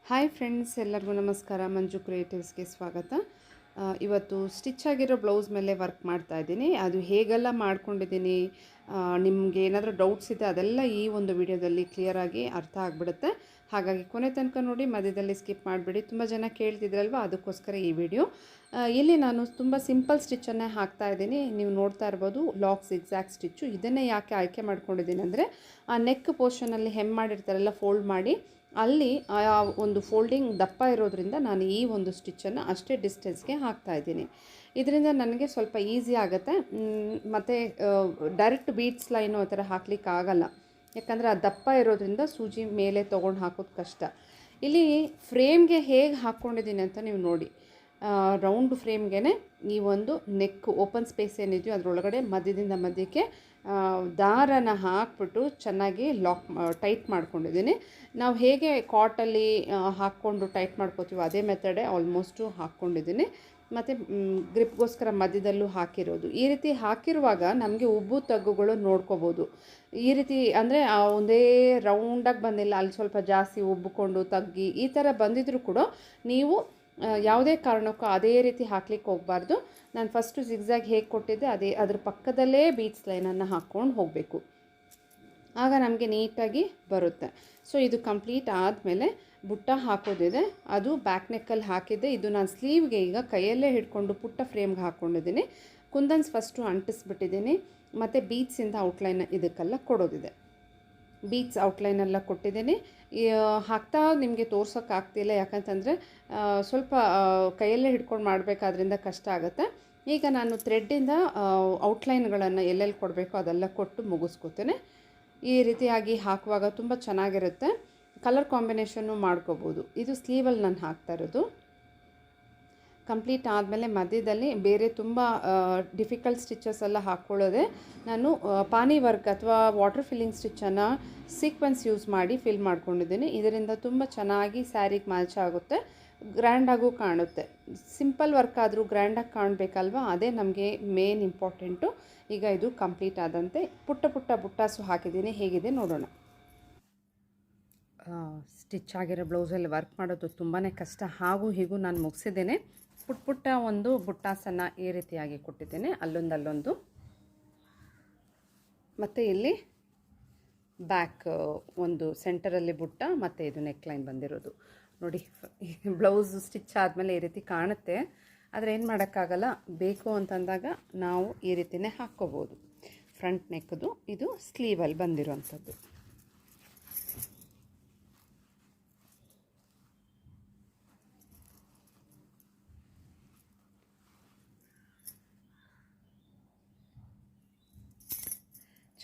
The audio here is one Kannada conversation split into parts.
ಹಾಯ್ ಫ್ರೆಂಡ್ಸ್, ಎಲ್ಲರಿಗೂ ನಮಸ್ಕಾರ. ಮಂಜು ಕ್ರಿಯೇಟಿವ್ಸ್ಗೆ ಸ್ವಾಗತ. ಇವತ್ತು ಸ್ಟಿಚ್ ಆಗಿರೋ ಬ್ಲೌಸ್ ಮೇಲೆ ವರ್ಕ್ ಮಾಡ್ತಾ ಇದ್ದೀನಿ. ಅದು ಹೇಗೆಲ್ಲ ಮಾಡ್ಕೊಂಡಿದ್ದೀನಿ, ನಿಮಗೆ ಏನಾದರೂ ಡೌಟ್ಸ್ ಇದೆ ಅದೆಲ್ಲ ಈ ಒಂದು ವಿಡಿಯೋದಲ್ಲಿ ಕ್ಲಿಯರಾಗಿ ಅರ್ಥ ಆಗಿಬಿಡುತ್ತೆ. ಹಾಗಾಗಿ ಕೊನೆ ತನಕ ನೋಡಿ, ಮಧ್ಯದಲ್ಲಿ ಸ್ಕಿಪ್ ಮಾಡಿಬಿಡಿ. ತುಂಬ ಜನ ಕೇಳ್ತಿದ್ರಲ್ವ, ಅದಕ್ಕೋಸ್ಕರ ಈ ವಿಡಿಯೋ. ಇಲ್ಲಿ ನಾನು ತುಂಬ ಸಿಂಪಲ್ ಸ್ಟಿಚ್ಚನ್ನೇ ಹಾಕ್ತಾ ಇದ್ದೀನಿ. ನೀವು ನೋಡ್ತಾ ಇರ್ಬೋದು, ಲಾಕ್ ಜಿಗ್‌ಜ್ಯಾಗ್ ಸ್ಟಿಚ್ಚು. ಇದನ್ನೇ ಯಾಕೆ ಆಯ್ಕೆ ಮಾಡ್ಕೊಂಡಿದ್ದೀನಿ ಅಂದರೆ, ಆ ನೆಕ್ ಪೋರ್ಷನಲ್ಲಿ ಹೆಮ್ ಮಾಡಿರ್ತಾರಲ್ಲ, ಫೋಲ್ಡ್ ಮಾಡಿ ಅಲ್ಲಿ ಆ ಒಂದು ಫೋಲ್ಡಿಂಗ್ ದಪ್ಪ ಇರೋದ್ರಿಂದ ನಾನು ಈ ಒಂದು ಸ್ಟಿಚ್ಚನ್ನು ಅಷ್ಟೇ ಡಿಸ್ಟೆನ್ಸ್ಗೆ ಹಾಕ್ತಾಯಿದ್ದೀನಿ. ಇದರಿಂದ ನನಗೆ ಸ್ವಲ್ಪ ಈಸಿ ಆಗುತ್ತೆ. ಮತ್ತು ಡೈರೆಕ್ಟ್ ಬೀಡ್ಸ್ ಲೈನು ಆ ಥರ ಹಾಕ್ಲಿಕ್ಕೆ ಆಗಲ್ಲ, ಯಾಕಂದರೆ ಆ ದಪ್ಪ ಇರೋದ್ರಿಂದ ಸೂಜಿ ಮೇಲೆ ತೊಗೊಂಡು ಹಾಕೋದು ಕಷ್ಟ. ಇಲ್ಲಿ ಫ್ರೇಮ್ಗೆ ಹೇಗೆ ಹಾಕ್ಕೊಂಡಿದ್ದೀನಿ ಅಂತ ನೀವು ನೋಡಿ. ರೌಂಡ್ ಫ್ರೇಮ್ಗೆ ಈ ಒಂದು ನೆಕ್ ಓಪನ್ ಸ್ಪೇಸ್ ಏನಿದೆಯೋ ಅದರೊಳಗಡೆ ಮಧ್ಯದಿಂದ ಮಧ್ಯಕ್ಕೆ ದಾರನ ಹಾಕ್ಬಿಟ್ಟು ಚೆನ್ನಾಗಿ ಟೈಟ್ ಮಾಡ್ಕೊಂಡಿದ್ದೀನಿ. ನಾವು ಹೇಗೆ ಕಾಟಲ್ಲಿ ಹಾಕ್ಕೊಂಡು ಟೈಟ್ ಮಾಡ್ಕೋತೀವೋ ಅದೇ ಮೆಥಡೇ ಆಲ್ಮೋಸ್ಟು ಹಾಕ್ಕೊಂಡಿದ್ದೀನಿ. ಮತ್ತು ಗ್ರಿಪ್ಗೋಸ್ಕರ ಮಧ್ಯದಲ್ಲೂ ಹಾಕಿರೋದು. ಈ ರೀತಿ ಹಾಕಿರುವಾಗ ನಮಗೆ ಉಬ್ಬು ತಗ್ಗುಗಳು ನೋಡ್ಕೋಬೋದು. ಈ ರೀತಿ ಅಂದರೆ ಒಂದೇ ರೌಂಡಾಗಿ ಬಂದಿಲ್ಲ, ಅಲ್ಲಿ ಸ್ವಲ್ಪ ಜಾಸ್ತಿ ಉಬ್ಬಿಕೊಂಡು ತಗ್ಗಿ ಈ ಥರ ಬಂದಿದ್ರೂ ಕೂಡ ನೀವು ಯಾವುದೇ ಕಾರಣಕ್ಕೂ ಅದೇ ರೀತಿ ಹಾಕ್ಲಿಕ್ಕೆ ಹೋಗಬಾರ್ದು. ನಾನು ಫಸ್ಟು ಜಿಗ್‌ಜ್ಯಾಗ್ ಹೇಗೆ ಕೊಟ್ಟಿದ್ದೆ ಅದ್ರ ಪಕ್ಕದಲ್ಲೇ ಬೀಡ್ಸ್ ಲೈನನ್ನು ಹಾಕ್ಕೊಂಡು ಹೋಗಬೇಕು. ಆಗ ನಮಗೆ ನೀಟಾಗಿ ಬರುತ್ತೆ. ಸೊ ಇದು ಕಂಪ್ಲೀಟ್ ಆದಮೇಲೆ ಬುಟ್ಟ ಹಾಕೋದಿದೆ, ಅದು ಬ್ಯಾಕ್ ನೆಕ್ಕಲ್ಲಿ ಹಾಕಿದ್ದೆ. ಇದು ನಾನು ಸ್ಲೀವ್ಗೆ ಈಗ ಕೈಯಲ್ಲೇ ಹಿಡ್ಕೊಂಡು ಪುಟ್ಟ ಫ್ರೇಮ್ಗೆ ಹಾಕ್ಕೊಂಡಿದ್ದೀನಿ. ಕುಂದನ್ಸ್ ಫಸ್ಟು ಅಂಟಿಸ್ಬಿಟ್ಟಿದ್ದೀನಿ. ಮತ್ತು ಬೀಡ್ಸಿಂದ ಔಟ್ಲೈನ್ ಇದಕ್ಕೆಲ್ಲ ಕೊಡೋದಿದೆ. ಬೀಡ್ಸ್ ಔಟ್ಲೈನೆಲ್ಲ ಕೊಟ್ಟಿದ್ದೀನಿ. ಹಾಕ್ತಾ ನಿಮಗೆ ತೋರ್ಸೋಕ್ಕಾಗ್ತಿಲ್ಲ, ಯಾಕಂತಂದರೆ ಸ್ವಲ್ಪ ಕೈಯಲ್ಲೇ ಹಿಡ್ಕೊಂಡು ಮಾಡಬೇಕಾದ್ರಿಂದ ಕಷ್ಟ ಆಗುತ್ತೆ. ಈಗ ನಾನು ಥ್ರೆಡ್ಡಿಂದ ಔಟ್ಲೈನ್ಗಳನ್ನು ಎಲ್ಲೆಲ್ಲಿ ಕೊಡಬೇಕು ಅದೆಲ್ಲ ಕೊಟ್ಟು ಮುಗಿಸ್ಕೊತೇನೆ. ಈ ರೀತಿಯಾಗಿ ಹಾಕುವಾಗ ತುಂಬ ಚೆನ್ನಾಗಿರುತ್ತೆ. ಕಲರ್ ಕಾಂಬಿನೇಷನ್ನು ಮಾಡ್ಕೋಬೋದು. ಇದು ಸ್ಲೀವಲ್ಲಿ ನಾನು ಹಾಕ್ತಾ ಇರೋದು. ಕಂಪ್ಲೀಟ್ ಆದಮೇಲೆ ಮಧ್ಯದಲ್ಲಿ ಬೇರೆ ತುಂಬ ಡಿಫಿಕಲ್ಟ್ ಸ್ಟಿಚಸ್ ಎಲ್ಲ ಹಾಕ್ಕೊಳ್ಳೋದೆ. ನಾನು ಪಾನಿ ವರ್ಕ್ ಅಥವಾ ವಾಟರ್ ಫಿಲ್ಲಿಂಗ್ ಸ್ಟಿಚ್ಚನ್ನು ಸೀಕ್ವೆನ್ಸ್ ಯೂಸ್ ಮಾಡಿ ಫಿಲ್ ಮಾಡ್ಕೊಂಡಿದ್ದೀನಿ. ಇದರಿಂದ ತುಂಬ ಚೆನ್ನಾಗಿ ಸ್ಯಾರಿಗೆ ಮ್ಯಾಚ್ ಆಗುತ್ತೆ, ಗ್ರ್ಯಾಂಡಾಗೂ ಕಾಣುತ್ತೆ. ಸಿಂಪಲ್ ವರ್ಕ್ ಆದರೂ ಗ್ರ್ಯಾಂಡಾಗಿ ಕಾಣಬೇಕಲ್ವ, ಅದೇ ನಮಗೆ ಮೇನ್ ಇಂಪಾರ್ಟೆಂಟು. ಈಗ ಇದು ಕಂಪ್ಲೀಟ್ ಆದಂತೆ ಪುಟ್ಟ ಪುಟ್ಟ ಬುಟ್ಟಾಸು ಹಾಕಿದ್ದೀನಿ. ಹೇಗಿದೆ ನೋಡೋಣ. ಸ್ಟಿಚ್ ಆಗಿರೋ ಬ್ಲೌಸಲ್ಲಿ ವರ್ಕ್ ಮಾಡೋದು ತುಂಬಾ ಕಷ್ಟ. ಹಾಗೂ ಹೀಗೂ ನಾನು ಮುಗಿಸಿದ್ದೇನೆ. ಪುಟ್ಟ ಒಂದು ಬುಟ್ಟಾಸನ್ನು ಈ ರೀತಿಯಾಗಿ ಕೊಟ್ಟಿದ್ದೇನೆ, ಅಲ್ಲೊಂದು. ಮತ್ತು ಇಲ್ಲಿ ಬ್ಯಾಕ್ ಒಂದು ಸೆಂಟರಲ್ಲಿ ಬುಟ್ಟ, ಮತ್ತು ಇದು ನೆಕ್ಲೈನ್ ಬಂದಿರೋದು ನೋಡಿ. ಬ್ಲೌಸ್ ಸ್ಟಿಚ್ ಆದಮೇಲೆ ಈ ರೀತಿ ಕಾಣುತ್ತೆ, ಆದರೆ ಏನು ಮಾಡೋಕ್ಕಾಗಲ್ಲ. ಬೇಕು ಅಂತಂದಾಗ ನಾವು ಈ ರೀತಿಯೇ ಹಾಕ್ಕೋಬೋದು. ಫ್ರಂಟ್ ನೆಕ್ದು ಇದು ಸ್ಲೀವಲ್ಲಿ ಬಂದಿರೋವಂಥದ್ದು.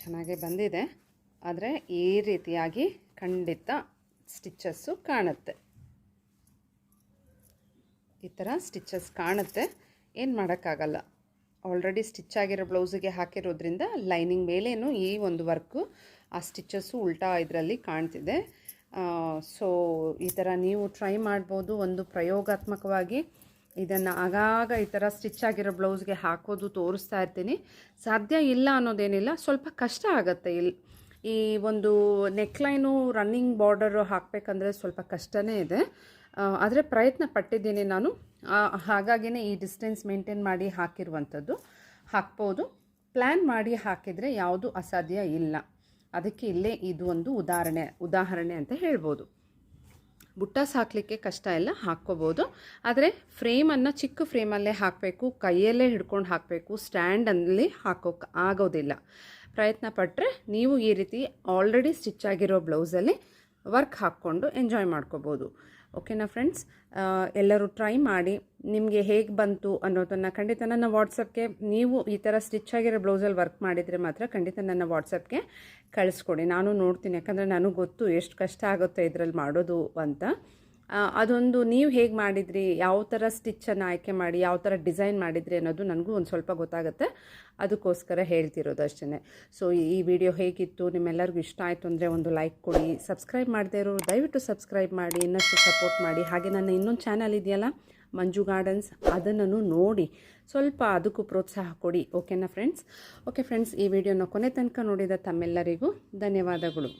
ಚೆನ್ನಾಗೇ ಬಂದಿದೆ, ಆದರೆ ಈ ರೀತಿಯಾಗಿ ಖಂಡಿತ ಸ್ಟಿಚಸ್ಸು ಕಾಣುತ್ತೆ. ಈ ಥರ ಸ್ಟಿಚಸ್ ಕಾಣುತ್ತೆ, ಏನು ಮಾಡೋಕ್ಕಾಗಲ್ಲ. ಆಲ್ರೆಡಿ ಸ್ಟಿಚ್ ಆಗಿರೋ ಬ್ಲೌಸಿಗೆ ಹಾಕಿರೋದ್ರಿಂದ ಲೈನಿಂಗ್ ಮೇಲೇನು ಈ ಒಂದು ವರ್ಕು ಆ ಸ್ಟಿಚಸ್ಸು ಉಲ್ಟಾ ಇದರಲ್ಲಿ ಕಾಣ್ತಿದೆ. ಸೊ ಈ ಥರ ನೀವು ಟ್ರೈ ಮಾಡ್ಬೋದು. ಒಂದು ಪ್ರಯೋಗಾತ್ಮಕವಾಗಿ ಇದನ್ನು ಆಗಾಗ ಈ ಥರ ಸ್ಟಿಚ್ ಆಗಿರೋ ಬ್ಲೌಸ್ಗೆ ಹಾಕೋದು ತೋರಿಸ್ತಾ ಇರ್ತೀನಿ. ಸಾಧ್ಯ ಇಲ್ಲ ಅನ್ನೋದೇನಿಲ್ಲ, ಸ್ವಲ್ಪ ಕಷ್ಟ ಆಗುತ್ತೆ. ಈ ಒಂದು ನೆಕ್ಲೈನು ರನ್ನಿಂಗ್ ಬಾರ್ಡರು ಹಾಕಬೇಕಂದ್ರೆ ಸ್ವಲ್ಪ ಕಷ್ಟನೇ ಇದೆ, ಆದರೆ ಪ್ರಯತ್ನ ಪಟ್ಟಿದ್ದೀನಿ ನಾನು. ಹಾಗಾಗಿಯೇ ಈ ಡಿಸ್ಟೆನ್ಸ್ ಮೇಂಟೈನ್ ಮಾಡಿ ಹಾಕಿರುವಂಥದ್ದು. ಹಾಕ್ಬೋದು, ಪ್ಲ್ಯಾನ್ ಮಾಡಿ ಹಾಕಿದರೆ ಯಾವುದು ಅಸಾಧ್ಯ ಇಲ್ಲ. ಅದಕ್ಕೆ ಇಲ್ಲೇ ಇದು ಒಂದು ಉದಾಹರಣೆ ಅಂತ ಹೇಳ್ಬೋದು. ಬುಟ್ಟಾಸ್ ಹಾಕಲಿಕ್ಕೆ ಕಷ್ಟ ಇಲ್ಲ, ಹಾಕ್ಕೋಬೋದು. ಆದರೆ ಫ್ರೇಮನ್ನು ಚಿಕ್ಕ ಫ್ರೇಮಲ್ಲೇ ಹಾಕಬೇಕು, ಕೈಯಲ್ಲೇ ಹಿಡ್ಕೊಂಡು ಹಾಕಬೇಕು, ಸ್ಟ್ಯಾಂಡಲ್ಲಿ ಹಾಕೋಕ್ಕೆ ಆಗೋದಿಲ್ಲ. ಪ್ರಯತ್ನ ಪಟ್ಟರೆ ನೀವು ಈ ರೀತಿ ಆಲ್ರೆಡಿ ಸ್ಟಿಚ್ ಆಗಿರೋ ಬ್ಲೌಸಲ್ಲಿ ವರ್ಕ್ ಹಾಕ್ಕೊಂಡು ಎಂಜಾಯ್ ಮಾಡ್ಕೋಬೋದು. ಓಕೆನಾ ಫ್ರೆಂಡ್ಸ್? ಎಲ್ಲರೂ ಟ್ರೈ ಮಾಡಿ. ನಿಮಗೆ ಹೇಗೆ ಬಂತು ಅನ್ನೋದನ್ನು ಖಂಡಿತ ನನ್ನ ವಾಟ್ಸಪ್ಗೆ, ನೀವು ಈ ಥರ ಸ್ಟಿಚ್ ಆಗಿರೋ ಬ್ಲೌಸಲ್ಲಿ ವರ್ಕ್ ಮಾಡಿದರೆ ಮಾತ್ರ ಖಂಡಿತ ನನ್ನ ವಾಟ್ಸಪ್ಗೆ ಕಳಿಸ್ಕೊಡಿ. ನಾನು ನೋಡ್ತೀನಿ, ಯಾಕಂದರೆ ನನಗೆ ಗೊತ್ತು ಎಷ್ಟು ಕಷ್ಟ ಆಗುತ್ತೆ ಇದರಲ್ಲಿ ಮಾಡೋದು ಅಂತ. ಅದೊಂದು ನೀವು ಹೇಗೆ ಮಾಡಿದ್ರಿ, ಯಾವ ಥರ ಸ್ಟಿಚ್ಚನ್ನು ಆಯ್ಕೆ ಮಾಡಿ ಯಾವ ಥರ ಡಿಸೈನ್ ಮಾಡಿದ್ರಿ ಅನ್ನೋದು ನನಗೂ ಒಂದು ಸ್ವಲ್ಪ ಗೊತ್ತಾಗುತ್ತೆ. ಅದಕ್ಕೋಸ್ಕರ ಹೇಳ್ತಿರೋದು ಅಷ್ಟೇ. ಸೊ ಈ ವಿಡಿಯೋ ಹೇಗಿತ್ತು, ನಿಮ್ಮೆಲ್ಲರಿಗೂ ಇಷ್ಟ ಆಯಿತು ಅಂದರೆ ಒಂದು ಲೈಕ್ ಕೊಡಿ. ಸಬ್ಸ್ಕ್ರೈಬ್ ಮಾಡದೇ ಇರೋರು ದಯವಿಟ್ಟು ಸಬ್ಸ್ಕ್ರೈಬ್ ಮಾಡಿ, ಇನ್ನಷ್ಟು ಸಪೋರ್ಟ್ ಮಾಡಿ. ಹಾಗೆ ನನ್ನ ಇನ್ನೊಂದು ಚಾನಲ್ ಇದೆಯಲ್ಲ, ಮಂಜು ಗಾರ್ಡನ್ಸ್, ಅದನ್ನು ನೋಡಿ ಸ್ವಲ್ಪ ಅದಕ್ಕೂ ಪ್ರೋತ್ಸಾಹ ಕೊಡಿ. ಓಕೆನಾ ಫ್ರೆಂಡ್ಸ್? ಓಕೆ ಫ್ರೆಂಡ್ಸ್, ಈ ವಿಡಿಯೋನ ಕೊನೆ ತನಕ ನೋಡಿದ ತಮ್ಮೆಲ್ಲರಿಗೂ ಧನ್ಯವಾದಗಳು.